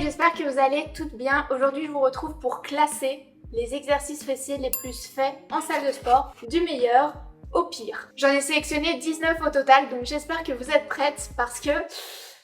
j'espère que vous allez toutes bien. Aujourd'hui, je vous retrouve pour classer les exercices fessiers les plus faits en salle de sport, du meilleur au pire. J'en ai sélectionné 19 au total, donc j'espère que vous êtes prêtes parce que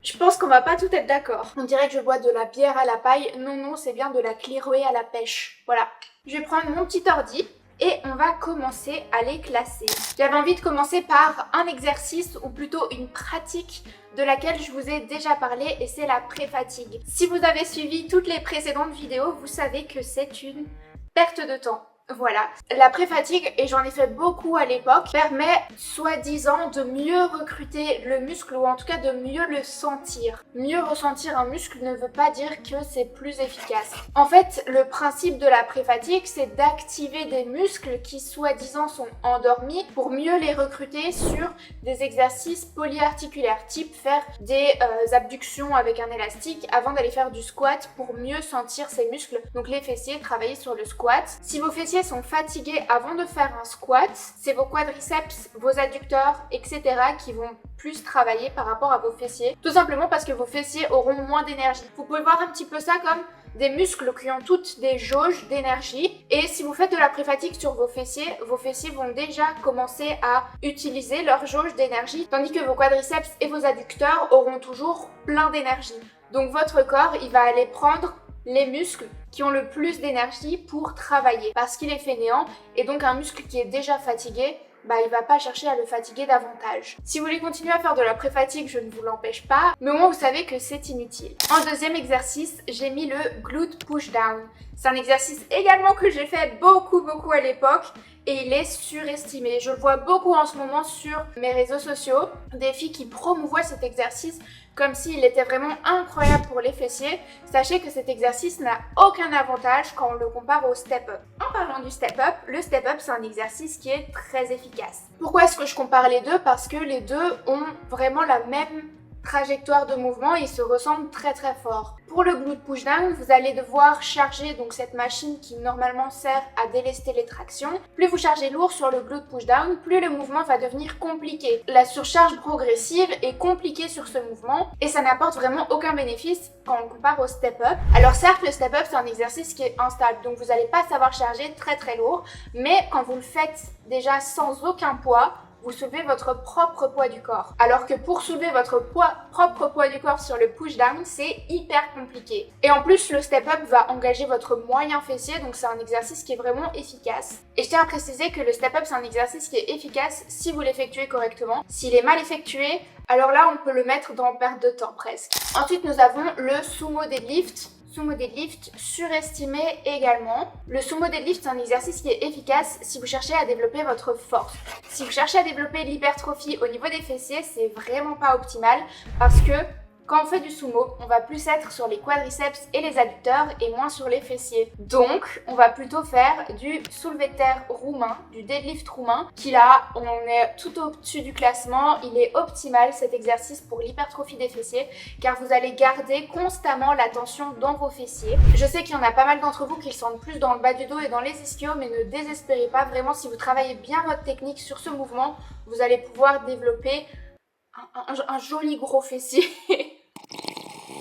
je pense qu'on va pas tout être d'accord. On dirait que je bois de la bière à la paille. Non, c'est bien de la Clearway à la pêche. Voilà. Je vais prendre mon petit ordi et on va commencer à les classer. J'avais envie de commencer par un exercice ou plutôt une pratique de laquelle je vous ai déjà parlé et c'est la pré-fatigue. Si vous avez suivi toutes les précédentes vidéos, vous savez que c'est une perte de temps. Voilà, la pré-fatigue, et j'en ai fait beaucoup à l'époque, permet soi-disant de mieux recruter le muscle ou en tout cas de mieux le sentir. Mieux ressentir un muscle ne veut pas dire que c'est plus efficace. En fait, le principe de la pré-fatigue, c'est d'activer des muscles qui soi-disant sont endormis pour mieux les recruter sur des exercices polyarticulaires, type faire des abductions avec un élastique avant d'aller faire du squat pour mieux sentir ces muscles. Donc les fessiers, travailler sur le squat. Si vos fessiers sont fatigués avant de faire un squat, c'est vos quadriceps, vos adducteurs, etc. qui vont plus travailler par rapport à vos fessiers. Tout simplement parce que vos fessiers auront moins d'énergie. Vous pouvez voir un petit peu ça comme des muscles qui ont toutes des jauges d'énergie. Et si vous faites de la pré-fatigue sur vos fessiers vont déjà commencer à utiliser leur jauge d'énergie, tandis que vos quadriceps et vos adducteurs auront toujours plein d'énergie. Donc votre corps, il va aller prendre les muscles qui ont le plus d'énergie pour travailler parce qu'il est fainéant, et donc un muscle qui est déjà fatigué, il va pas chercher à le fatiguer davantage. Si vous voulez continuer à faire de la pré-fatigue, je ne vous l'empêche pas, mais au moins vous savez que c'est inutile. En deuxième exercice, j'ai mis le glute push down. C'est un exercice également que j'ai fait beaucoup à l'époque et il est surestimé. Je le vois beaucoup en ce moment sur mes réseaux sociaux, des filles qui promouvoient cet exercice comme s'il était vraiment incroyable pour les fessiers. Sachez que cet exercice n'a aucun avantage quand on le compare au step-up. En parlant du step-up, le step-up c'est un exercice qui est très efficace. Pourquoi est-ce que je compare les deux? Parce que les deux ont vraiment la même trajectoire de mouvement, ils se ressemblent très fort. Pour le glute push down, vous allez devoir charger donc cette machine qui normalement sert à délester les tractions. Plus vous chargez lourd sur le glute push down, plus le mouvement va devenir compliqué. La surcharge progressive est compliquée sur ce mouvement et ça n'apporte vraiment aucun bénéfice quand on compare au step up. Alors certes, le step up c'est un exercice qui est instable, donc vous n'allez pas savoir charger très lourd, mais quand vous le faites déjà sans aucun poids, vous soulevez votre propre poids du corps. Alors que pour soulever votre propre poids du corps sur le push-down, c'est hyper compliqué. Et en plus, le step-up va engager votre moyen fessier, donc c'est un exercice qui est vraiment efficace. Et je tiens à préciser que le step-up, c'est un exercice qui est efficace si vous l'effectuez correctement. S'il est mal effectué, alors là, on peut le mettre dans perte de temps presque. Ensuite, nous avons le sumo deadlift. Sumo deadlift surestimé également. Le sumo deadlift c'est un exercice qui est efficace si vous cherchez à développer votre force. Si vous cherchez à développer l'hypertrophie au niveau des fessiers, c'est vraiment pas optimal parce que quand on fait du sumo, on va plus être sur les quadriceps et les adducteurs et moins sur les fessiers. Donc, on va plutôt faire du soulevé de terre roumain, du deadlift roumain, qui là, on est tout au-dessus du classement. Il est optimal cet exercice pour l'hypertrophie des fessiers, car vous allez garder constamment la tension dans vos fessiers. Je sais qu'il y en a pas mal d'entre vous qui le sentent plus dans le bas du dos et dans les ischios, mais ne désespérez pas. Vraiment, si vous travaillez bien votre technique sur ce mouvement, vous allez pouvoir développer un joli gros fessier.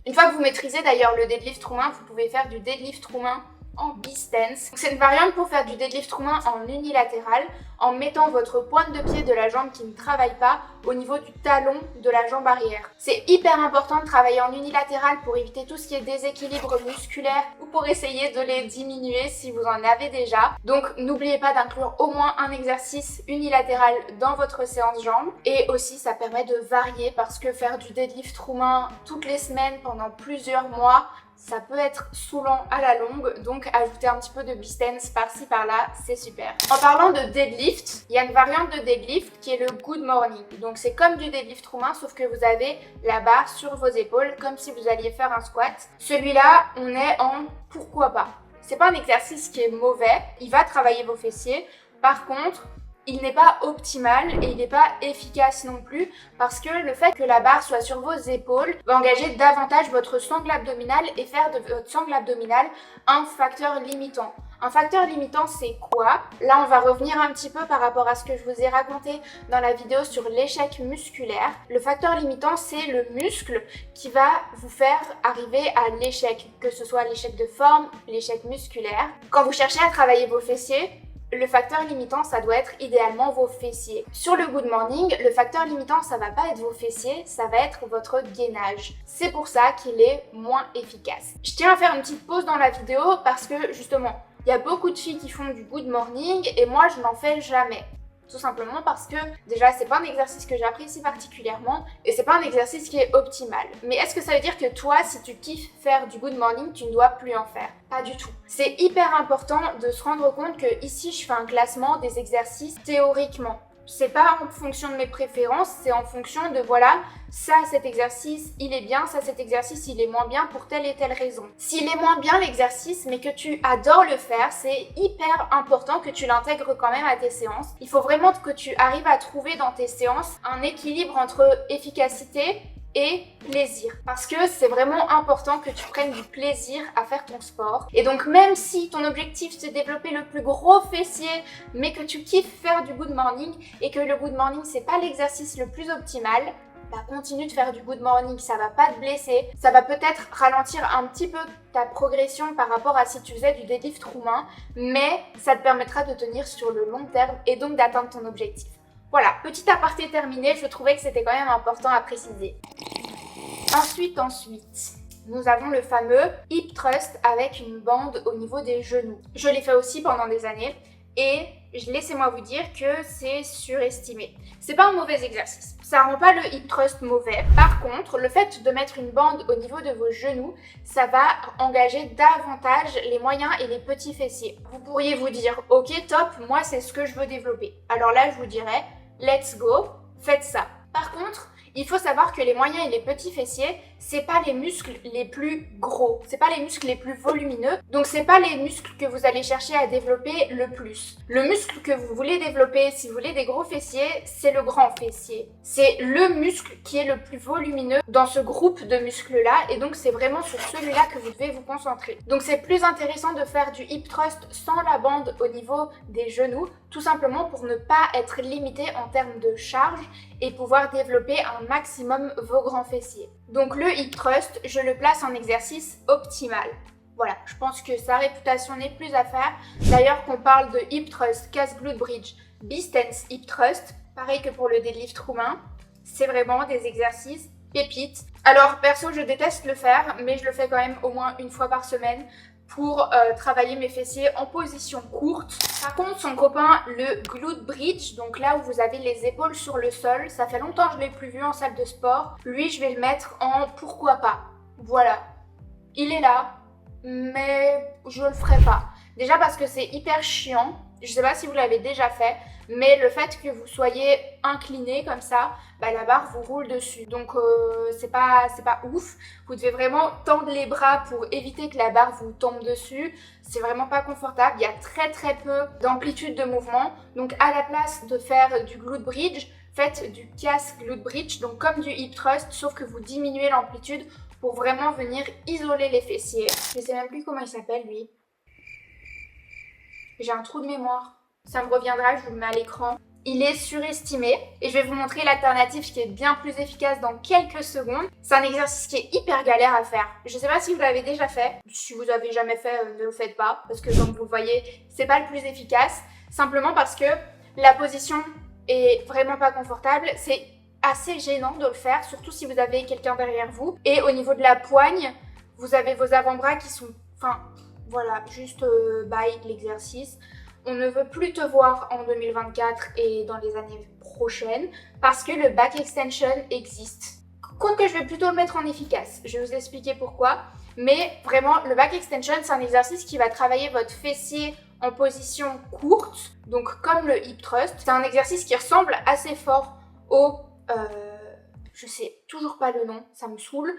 Une fois que vous maîtrisez d'ailleurs le deadlift roumain, vous pouvez faire du deadlift roumain en B-stance. C'est une variante pour faire du deadlift roumain en unilatéral en mettant votre pointe de pied de la jambe qui ne travaille pas au niveau du talon de la jambe arrière. C'est hyper important de travailler en unilatéral pour éviter tout ce qui est déséquilibre musculaire ou pour essayer de les diminuer si vous en avez déjà. Donc n'oubliez pas d'inclure au moins un exercice unilatéral dans votre séance jambes, et aussi ça permet de varier parce que faire du deadlift roumain toutes les semaines pendant plusieurs mois, ça peut être saoulant à la longue, donc ajouter un petit peu de B-stance par-ci par-là, c'est super. En parlant de deadlift, il y a une variante de deadlift qui est le good morning. Donc c'est comme du deadlift roumain, sauf que vous avez la barre sur vos épaules, comme si vous alliez faire un squat. Celui-là, on est en pourquoi pas. C'est pas un exercice qui est mauvais, il va travailler vos fessiers. Par contre, il n'est pas optimal et il n'est pas efficace non plus parce que le fait que la barre soit sur vos épaules va engager davantage votre sangle abdominale et faire de votre sangle abdominale un facteur limitant. Un facteur limitant, c'est quoi? Là, on va revenir un petit peu par rapport à ce que je vous ai raconté dans la vidéo sur l'échec musculaire. Le facteur limitant, c'est le muscle qui va vous faire arriver à l'échec, que ce soit l'échec de forme, l'échec musculaire. Quand vous cherchez à travailler vos fessiers, le facteur limitant, ça doit être idéalement vos fessiers. Sur le good morning, le facteur limitant, ça va pas être vos fessiers, ça va être votre gainage. C'est pour ça qu'il est moins efficace. Je tiens à faire une petite pause dans la vidéo parce que justement, il y a beaucoup de filles qui font du good morning et moi, je n'en fais jamais. Tout simplement parce que déjà c'est pas un exercice que j'apprécie particulièrement et c'est pas un exercice qui est optimal. Mais est-ce que ça veut dire que toi, si tu kiffes faire du good morning, tu ne dois plus en faire? Pas du tout. C'est hyper important de se rendre compte que ici je fais un classement des exercices théoriquement. C'est pas en fonction de mes préférences, c'est en fonction de voilà, ça cet exercice il est bien, ça cet exercice il est moins bien pour telle et telle raison. S'il est moins bien l'exercice mais que tu adores le faire, c'est hyper important que tu l'intègres quand même à tes séances. Il faut vraiment que tu arrives à trouver dans tes séances un équilibre entre efficacité et plaisir. Parce que c'est vraiment important que tu prennes du plaisir à faire ton sport. Et donc même si ton objectif c'est de développer le plus gros fessier, mais que tu kiffes faire du good morning et que le good morning c'est pas l'exercice le plus optimal, bah continue de faire du good morning, ça va pas te blesser, ça va peut-être ralentir un petit peu ta progression par rapport à si tu faisais du deadlift roumain, mais ça te permettra de tenir sur le long terme et donc d'atteindre ton objectif. Voilà, petit aparté terminé, je trouvais que c'était quand même important à préciser. Ensuite, nous avons le fameux hip thrust avec une bande au niveau des genoux. Je l'ai fait aussi pendant des années et laissez-moi vous dire que c'est surestimé. C'est pas un mauvais exercice, ça rend pas le hip thrust mauvais. Par contre, le fait de mettre une bande au niveau de vos genoux, ça va engager davantage les moyens et les petits fessiers. Vous pourriez vous dire, ok top, moi c'est ce que je veux développer. Alors là, je vous dirais, let's go, faites ça. Par contre, il faut savoir que les moyens et les petits fessiers, c'est pas les muscles les plus gros, c'est pas les muscles les plus volumineux, donc c'est pas les muscles que vous allez chercher à développer le plus. Le muscle que vous voulez développer, si vous voulez des gros fessiers, c'est le grand fessier. C'est le muscle qui est le plus volumineux dans ce groupe de muscles-là, et donc c'est vraiment sur celui-là que vous devez vous concentrer. Donc c'est plus intéressant de faire du hip thrust sans la bande au niveau des genoux, tout simplement pour ne pas être limité en termes de charge et pouvoir développer un maximum vos grands fessiers. Donc le hip thrust, je le place en exercice optimal. Voilà, je pense que sa réputation n'est plus à faire. D'ailleurs, qu'on parle de hip thrust, casse glute bridge, B-stance hip thrust, pareil que pour le deadlift roumain, c'est vraiment des exercices pépites. Alors perso, je déteste le faire, mais je le fais quand même au moins une fois par semaine pour travailler mes fessiers en position courte. Par contre, son copain, le glute bridge, donc là où vous avez les épaules sur le sol, ça fait longtemps que je ne l'ai plus vu en salle de sport. Lui, je vais le mettre en pourquoi pas. Voilà. Il est là, mais je le ferai pas. Déjà parce que c'est hyper chiant. Je sais pas si vous l'avez déjà fait, mais le fait que vous soyez incliné comme ça, bah, la barre vous roule dessus. Donc c'est pas ouf. Vous devez vraiment tendre les bras pour éviter que la barre vous tombe dessus. C'est vraiment pas confortable. Il y a très peu d'amplitude de mouvement. Donc à la place de faire du glute bridge, faites du casse glute bridge, donc comme du hip thrust, sauf que vous diminuez l'amplitude pour vraiment venir isoler les fessiers. Je sais même plus comment il s'appelle lui. J'ai un trou de mémoire. Ça me reviendra, je vous le mets à l'écran. Il est surestimé et je vais vous montrer l'alternative qui est bien plus efficace dans quelques secondes. C'est un exercice qui est hyper galère à faire. Je sais pas si vous l'avez déjà fait. Si vous avez jamais fait, ne le faites pas parce que comme vous le voyez, c'est pas le plus efficace. Simplement parce que la position est vraiment pas confortable. C'est assez gênant de le faire, surtout si vous avez quelqu'un derrière vous. Et au niveau de la poigne, vous avez vos avant-bras qui sont... Voilà, juste bye l'exercice. On ne veut plus te voir en 2024 et dans les années prochaines parce que le back extension existe. Compte que je vais plutôt le mettre en efficace. Je vais vous expliquer pourquoi. Mais vraiment, le back extension, c'est un exercice qui va travailler votre fessier en position courte. Donc comme le hip thrust. C'est un exercice qui ressemble assez fort au... je sais toujours pas le nom, ça me saoule.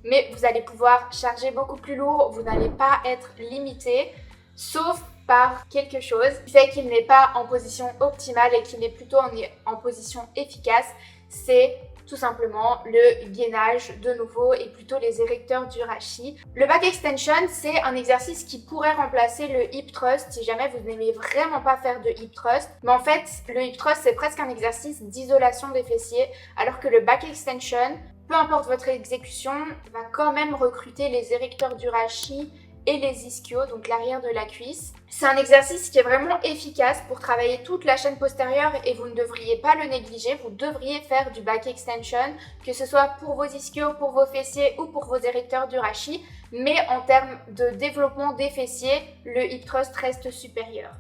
Mais vous allez pouvoir charger beaucoup plus lourd, vous n'allez pas être limité, sauf par quelque chose qui fait qu'il n'est pas en position optimale et qu'il est plutôt en position efficace, c'est tout simplement le gainage de nouveau et plutôt les érecteurs du rachis. Le back extension, c'est un exercice qui pourrait remplacer le hip thrust si jamais vous n'aimez vraiment pas faire de hip thrust. Mais en fait, le hip thrust, c'est presque un exercice d'isolation des fessiers, alors que le back extension, peu importe votre exécution, va quand même recruter les érecteurs du rachis et les ischios, donc l'arrière de la cuisse. C'est un exercice qui est vraiment efficace pour travailler toute la chaîne postérieure et vous ne devriez pas le négliger. Vous devriez faire du back extension, que ce soit pour vos ischios, pour vos fessiers ou pour vos érecteurs du rachis. Mais en termes de développement des fessiers, le hip thrust reste supérieur.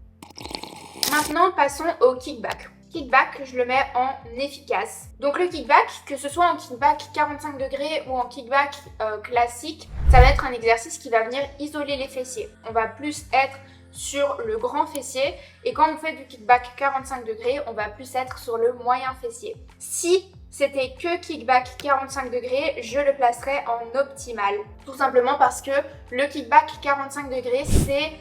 Maintenant, passons au kickback. Kickback, je le mets en efficace. Donc le kickback, que ce soit en kickback 45 degrés ou en kickback classique, ça va être un exercice qui va venir isoler les fessiers. On va plus être sur le grand fessier et quand on fait du kickback 45 degrés, on va plus être sur le moyen fessier. Si c'était que kickback 45 degrés, je le placerais en optimal. Tout simplement parce que le kickback 45 degrés, c'est,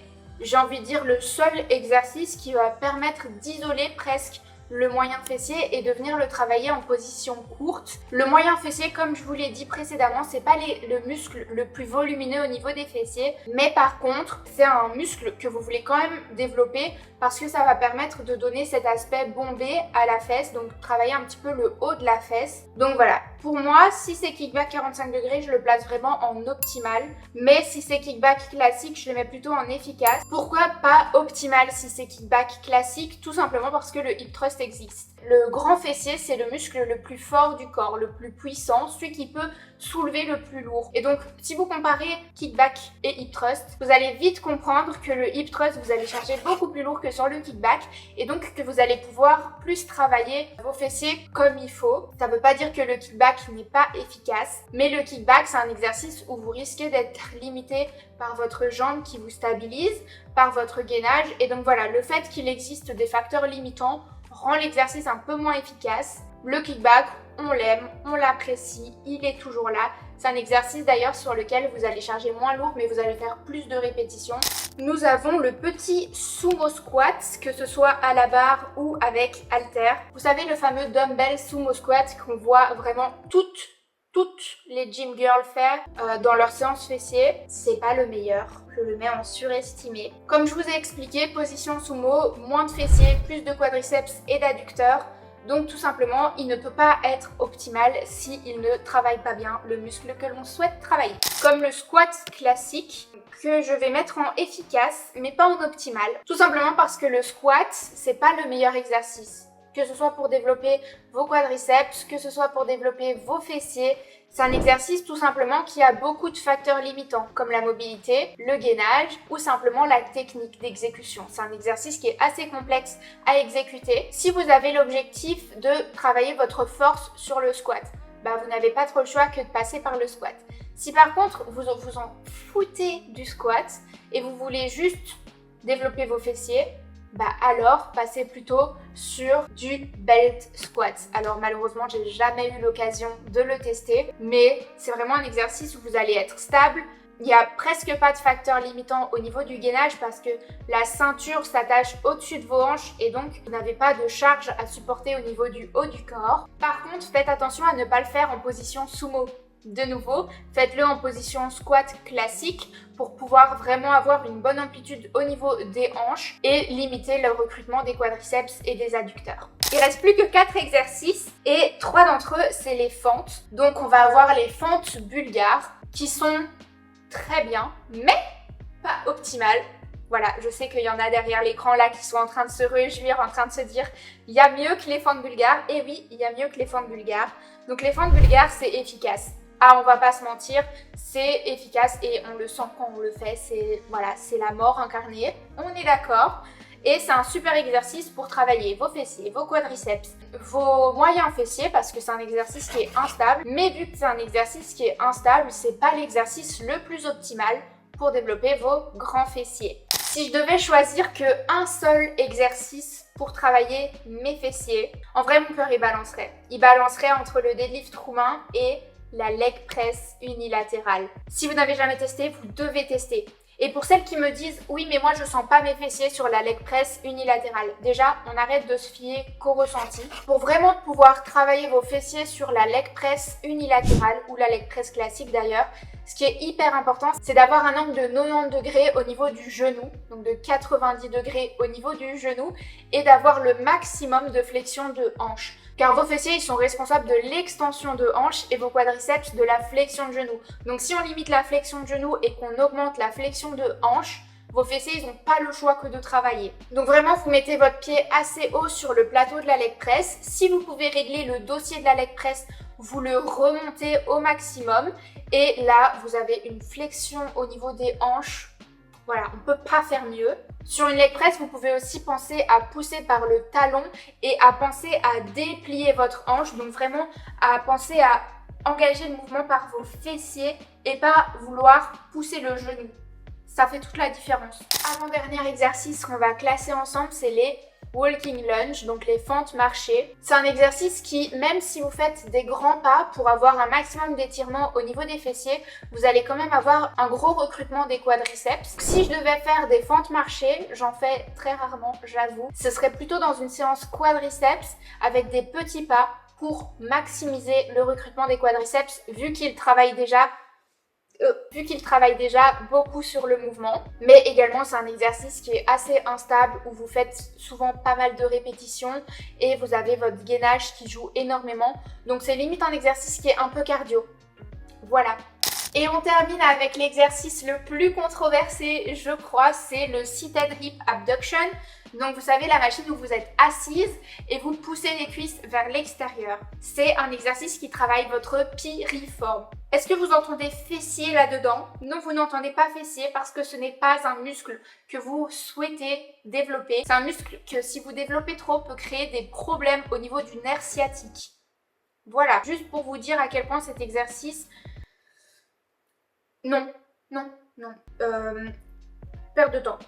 j'ai envie de dire, le seul exercice qui va permettre d'isoler presque le moyen fessier et de venir le travailler en position courte. Le moyen fessier, comme je vous l'ai dit précédemment, c'est pas le muscle le plus volumineux au niveau des fessiers, mais par contre, c'est un muscle que vous voulez quand même développer parce que ça va permettre de donner cet aspect bombé à la fesse, donc travailler un petit peu le haut de la fesse. Donc voilà, pour moi, si c'est kickback 45 degrés, je le place vraiment en optimal, mais si c'est kickback classique, je le mets plutôt en efficace. Pourquoi pas optimal si c'est kickback classique? Tout simplement parce que le hip thrust existe. Le grand fessier, c'est le muscle le plus fort du corps, le plus puissant, celui qui peut soulever le plus lourd. Et donc, si vous comparez kickback et hip thrust, vous allez vite comprendre que le hip thrust, vous allez charger beaucoup plus lourd que sur le kickback et donc que vous allez pouvoir plus travailler vos fessiers comme il faut. Ça ne veut pas dire que le kickback n'est pas efficace, mais le kickback, c'est un exercice où vous risquez d'être limité par votre jambe qui vous stabilise, par votre gainage. Et donc voilà, le fait qu'il existe des facteurs limitants rend l'exercice un peu moins efficace. Le kickback, on l'aime, on l'apprécie, il est toujours là. C'est un exercice d'ailleurs sur lequel vous allez charger moins lourd mais vous allez faire plus de répétitions. Nous avons le petit sumo squat, que ce soit à la barre ou avec halter. Vous savez, le fameux dumbbell sumo squat qu'on voit vraiment toutes les gym girls faire dans leur séance fessier. C'est pas le meilleur. Je le mets en surestimé. Comme je vous ai expliqué, position sumo, moins de fessiers, plus de quadriceps et d'adducteurs. Donc tout simplement, il ne peut pas être optimal s'il ne travaille pas bien le muscle que l'on souhaite travailler. Comme le squat classique, que je vais mettre en efficace, mais pas en optimal. Tout simplement parce que le squat, c'est pas le meilleur exercice. Que ce soit pour développer vos quadriceps, que ce soit pour développer vos fessiers, c'est un exercice tout simplement qui a beaucoup de facteurs limitants, comme la mobilité, le gainage ou simplement la technique d'exécution. C'est un exercice qui est assez complexe à exécuter. Si vous avez l'objectif de travailler votre force sur le squat, vous n'avez pas trop le choix que de passer par le squat. Si par contre, vous en foutez du squat et vous voulez juste développer vos fessiers, alors passez plutôt sur du belt squat. Alors malheureusement, j'ai jamais eu l'occasion de le tester, mais c'est vraiment un exercice où vous allez être stable. Il n'y a presque pas de facteurs limitants au niveau du gainage parce que la ceinture s'attache au-dessus de vos hanches et donc vous n'avez pas de charge à supporter au niveau du haut du corps. Par contre, faites attention à ne pas le faire en position sumo. De nouveau, faites-le en position squat classique pour pouvoir vraiment avoir une bonne amplitude au niveau des hanches et limiter le recrutement des quadriceps et des adducteurs. Il reste plus que 4 exercices et 3 d'entre eux, c'est les fentes. Donc on va avoir les fentes bulgares qui sont très bien, mais pas optimales. Voilà, je sais qu'il y en a derrière l'écran là qui sont en train de se réjouir, en train de se dire il y a mieux que les fentes bulgares. Et oui, il y a mieux que les fentes bulgares. Donc les fentes bulgares, c'est efficace. Ah, on va pas se mentir, c'est efficace et on le sent quand on le fait, c'est la mort incarnée, on est d'accord. Et c'est un super exercice pour travailler vos fessiers, vos quadriceps, vos moyens fessiers parce que c'est un exercice qui est instable. Mais vu que c'est un exercice qui est instable, c'est pas l'exercice le plus optimal pour développer vos grands fessiers. Si je devais choisir qu'un seul exercice pour travailler mes fessiers, en vrai mon cœur il balancerait. Il balancerait entre le deadlift roumain et la leg press unilatérale. Si vous n'avez jamais testé, vous devez tester. Et pour celles qui me disent « Oui, mais moi je sens pas mes fessiers sur la leg press unilatérale », déjà, on arrête de se fier qu'au ressenti. Pour vraiment pouvoir travailler vos fessiers sur la leg press unilatérale ou la leg press classique d'ailleurs, ce qui est hyper important, c'est d'avoir un angle de 90 degrés au niveau du genou, donc de 90 degrés au niveau du genou, et d'avoir le maximum de flexion de hanche. Car vos fessiers, ils sont responsables de l'extension de hanche et vos quadriceps de la flexion de genou. Donc si on limite la flexion de genou et qu'on augmente la flexion de hanche, vos fessiers, ils n'ont pas le choix que de travailler. Donc vraiment, vous mettez votre pied assez haut sur le plateau de la leg press. Si vous pouvez régler le dossier de la leg press, vous le remontez au maximum. Et là, vous avez une flexion au niveau des hanches. Voilà, on ne peut pas faire mieux. Sur une leg press, vous pouvez aussi penser à pousser par le talon et à penser à déplier votre hanche. Donc vraiment, à penser à engager le mouvement par vos fessiers et pas vouloir pousser le genou. Ça fait toute la différence. Avant-dernier exercice qu'on va classer ensemble, c'est les walking lunge, donc les fentes marchées. C'est un exercice qui, même si vous faites des grands pas pour avoir un maximum d'étirement au niveau des fessiers, vous allez quand même avoir un gros recrutement des quadriceps. Si je devais faire des fentes marchées, j'en fais très rarement, j'avoue, ce serait plutôt dans une séance quadriceps avec des petits pas pour maximiser le recrutement des quadriceps vu qu'ils travaillent déjà beaucoup sur le mouvement. Mais également, c'est un exercice qui est assez instable où vous faites souvent pas mal de répétitions et vous avez votre gainage qui joue énormément. Donc c'est limite un exercice qui est un peu cardio. Voilà. Et on termine avec l'exercice le plus controversé, je crois, c'est le seated hip abduction. Donc vous savez, la machine où vous êtes assise et vous poussez les cuisses vers l'extérieur. C'est un exercice qui travaille votre piriforme. Est-ce que vous entendez fessier là-dedans? Non, vous n'entendez pas fessier parce que ce n'est pas un muscle que vous souhaitez développer. C'est un muscle que si vous développez trop peut créer des problèmes au niveau du nerf sciatique. Voilà, juste pour vous dire à quel point cet exercice... Non. Perte de temps.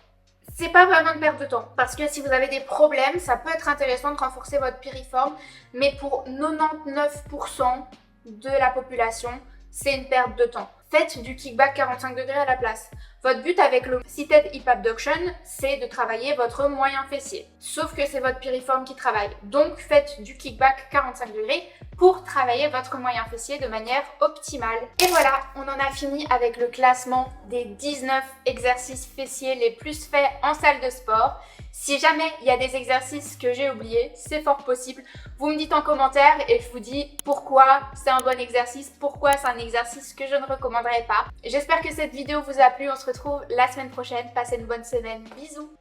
C'est pas vraiment une perte de temps parce que si vous avez des problèmes, ça peut être intéressant de renforcer votre piriforme, mais pour 99% de la population, c'est une perte de temps. Faites du kickback 45 degrés à la place. Votre but avec le seated hip abduction, c'est de travailler votre moyen fessier. Sauf que c'est votre piriforme qui travaille. Donc faites du kickback 45 degrés pour travailler votre moyen fessier de manière optimale. Et voilà, on en a fini avec le classement des 19 exercices fessiers les plus faits en salle de sport. Si jamais il y a des exercices que j'ai oubliés, c'est fort possible. Vous me dites en commentaire et je vous dis pourquoi c'est un bon exercice, pourquoi c'est un exercice que je ne recommanderais pas. J'espère que cette vidéo vous a plu, on se retrouve la semaine prochaine. Passez une bonne semaine, bisous!